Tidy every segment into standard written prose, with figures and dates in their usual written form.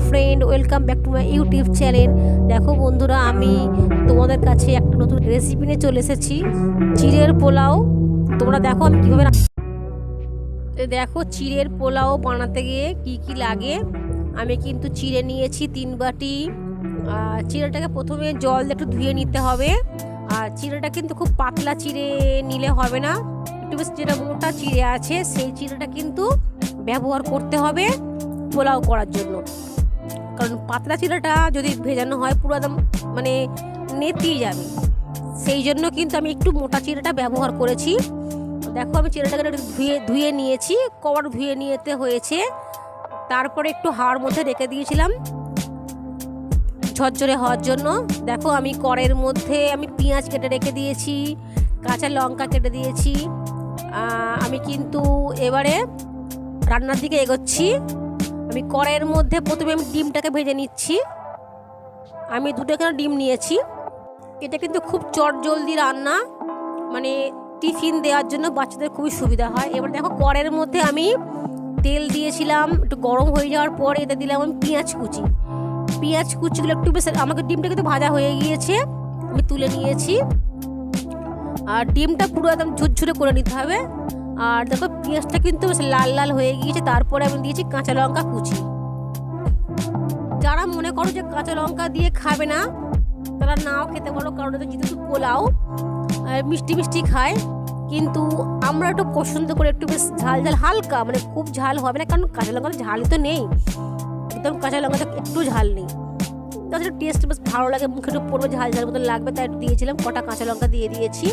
Friend, welcome back to my YouTube channel. দেখো বন্ধুরা, আমি তোমাদের কাছে একটা নতুন রেসিপি নিয়ে চলে এসেছি, চিড়ের পোলাও। তোমরা দেখো আমি কীভাবে দেখো চিড়ের পোলাও বানাতে গিয়ে কি কি লাগে। আমি কিন্তু চিড়ে নিয়েছি 3 বাটি। চিড়েটাকে প্রথমে জল দিয়ে একটু ধুয়ে নিতে হবে। আর চিড়েটা কিন্তু খুব পাতলা চিড়ে নিলে হবে না, একটু বেশ যেটা মোটা চিড়ে আছে সেই চিড়েটা কিন্তু ব্যবহার করতে হবে পোলাও করার জন্য। কারণ পাতলা চিড়েটা যদি ভেজানো হয় পুরো একদম মানে নেতিয়ে যাবে, সেই জন্য কিন্তু আমি একটু মোটা চিড়েটা ব্যবহার করেছি। দেখো আমি চিড়েটাকে ধুয়ে নিয়েছি, কবার ধুয়ে নিতে হয়েছে। তারপরে একটু হাওয়ার মধ্যে রেখে দিয়েছিলাম ঝরঝরে হওয়ার জন্য। দেখো আমি কড়াইয়ের মধ্যে আমি পেঁয়াজ কেটে রেখে দিয়েছি, কাঁচা লঙ্কা কেটে দিয়েছি। আমি কিন্তু এবারে রান্নার দিকে এগোচ্ছি। আমি কড়াইয়ের মধ্যে প্রথমে আমি ডিমটাকে ভেজে নিচ্ছি। আমি 2টা ডিম নিয়েছি। এটা কিন্তু খুব চটজলদি রান্না, মানে টিফিন দেওয়ার জন্য বাচ্চাদের খুবই সুবিধা হয়। এবার দেখো কড়াইয়ের মধ্যে আমি তেল দিয়েছিলাম, একটু গরম হয়ে যাওয়ার পরে এতে দিলাম আমি পেঁয়াজ কুচিগুলো একটু বেশ, আমাকে ডিমটা কিন্তু ভাজা হয়ে গিয়েছে, আমি তুলে নিয়েছি। আর ডিমটা পুরো একদম ঝুরঝুরে করে নিতে হবে। আর দেখো পেঁয়াজটা কিন্তু বেশ লাল লাল হয়ে গিয়েছে। তারপরে আমি দিয়েছি কাঁচা লঙ্কা কুচি। যারা মনে করো যে কাঁচা লঙ্কা দিয়ে খাবে না তারা নাও খেতে পারো, কারণ এটা যেহেতু পোলাও মিষ্টি মিষ্টি খায়, কিন্তু আমরা একটু পছন্দ করে একটু বেশ ঝাল ঝাল হালকা, মানে খুব ঝাল হবে না, কারণ কাঁচা লঙ্কাটা ঝালই তো নেই, একদম কাঁচা লঙ্কাটা একটু ঝাল নেই। তাছাড়া টেস্ট বেশ ভালো লাগে, মুখে একটু পড়বে, ঝাল ঝাল মতো লাগবে, তাই একটু দিয়েছিলাম, কটা কাঁচা লঙ্কা দিয়ে দিয়েছি।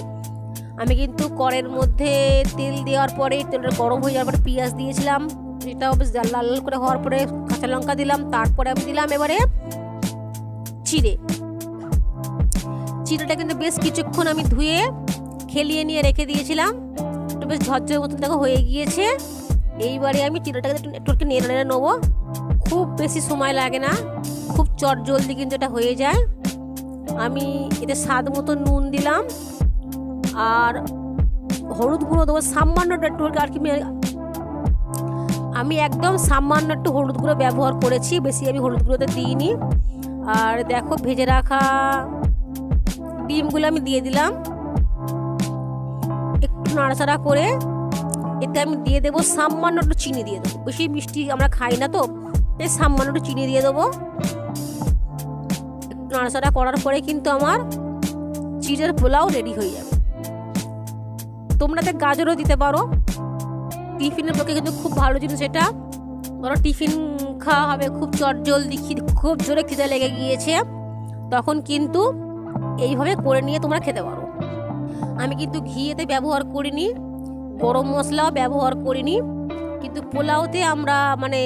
আমি কিন্তু কড়াইয়ের মধ্যে তেল দেওয়ার পরে তেলটা গরম হয়ে যাওয়ার পরে পেঁয়াজ দিয়েছিলাম, এটাও বেশ লাল লাল করে হওয়ার পরে কাঁচা লঙ্কা দিলাম। তারপরে আমি দিলাম এবারে চিড়েটা কিন্তু বেশ কিছুক্ষণ আমি ধুয়ে খেলিয়ে নিয়ে রেখে দিয়েছিলাম, একটু বেশ ঝরঝরে মতন দেখো হয়ে গিয়েছে। এইবারে আমি চিড়েটাকে একটু নেড়ে নেবো, খুব বেশি সময় লাগে না, খুব চটজলদি কিন্তু এটা হয়ে যায়। আমি এতে স্বাদ মতো নুন দিলাম, আর হলুদ গুঁড়ো দেবো সামান্য একটু, আর কি আমি একদম সামান্য একটু হলুদ গুঁড়ো ব্যবহার করেছি, বেশি আমি হলুদ গুঁড়োতে দিইনি। আর দেখো ভেজে রাখা ডিমগুলো আমি দিয়ে দিলাম, একটু নাড়াচাড়া করে এতে আমি দিয়ে দেবো সামান্য একটু চিনি দিয়ে দেবো, বেশি মিষ্টি আমরা খাই না তো, তাই সামান্য একটু চিনি দিয়ে দেবো। নাড়াচাড়া করার পরে কিন্তু আমার চিড়ের পোলাও রেডি হয়ে যাবে। তোমরা তো গাজরও দিতে পারো, টিফিনের পক্ষে কিন্তু খুব ভালো জিনিস এটা। ধরো টিফিন খাওয়া হবে, খুব চটজলদি, খুব জোরে খিদে লেগে গিয়েছে, তখন কিন্তু এইভাবে করে নিয়ে তোমরা খেতে পারো। আমি কিন্তু ঘি এতে ব্যবহার করিনি, গরম মশলাও ব্যবহার করিনি, কিন্তু পোলাওতে আমরা মানে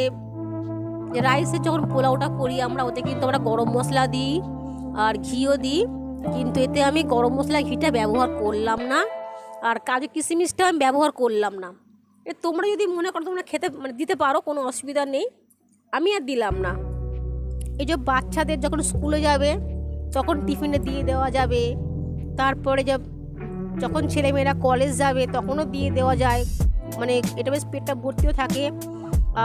রাইসের যখন পোলাওটা করি আমরা ওতে কিন্তু আমরা গরম মশলা দিই আর ঘিও দিই, কিন্তু এতে আমি গরম মশলা ঘিটা ব্যবহার করলাম না, আর কাজু কিশমিশটা আমি ব্যবহার করলাম না। তোমরা যদি মনে করো তোমরা খেতে মানে দিতে পারো, কোনো অসুবিধা নেই, আমি আর দিলাম না। এই যে বাচ্চাদের যখন স্কুলে যাবে তখন টিফিনে দিয়ে দেওয়া যাবে, তারপরে যখন ছেলেমেয়েরা কলেজ যাবে তখনও দিয়ে দেওয়া যায়, মানে এটা বেশ পেটটা ভর্তিও থাকে।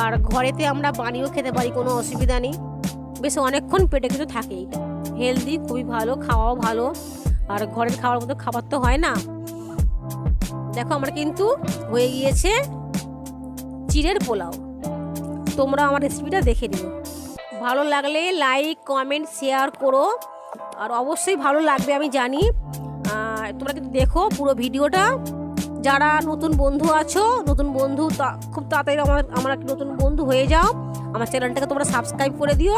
আর ঘরেতে আমরা বানিয়েও খেতে পারি, কোনো অসুবিধা নেই, বেশ অনেকক্ষণ পেটে কিন্তু থাকেই, হেলদি, খুবই ভালো, খাওয়াও ভালো, আর ঘরের খাওয়ার মতো খাবার তো হয় না। দেখো আমার কিন্তু হয়ে গিয়েছে চিড়ের পোলাও। তোমরা আমার রেসিপিটা দেখে নিও, ভালো লাগলে লাইক কমেন্ট শেয়ার করো, আর অবশ্যই ভালো লাগবে আমি জানি। তোমরা কিন্তু দেখো পুরো ভিডিওটা। যারা নতুন বন্ধু আছো, নতুন বন্ধু খুব তাড়াতাড়ি আমার একটা নতুন বন্ধু হয়ে যাও, আমার চ্যানেলটাকে তোমরা সাবস্ক্রাইব করে দিও।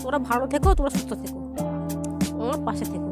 তোমরা ভালো থেকো, তোমরা সুস্থ থেকো, আমার পাশে থেকো।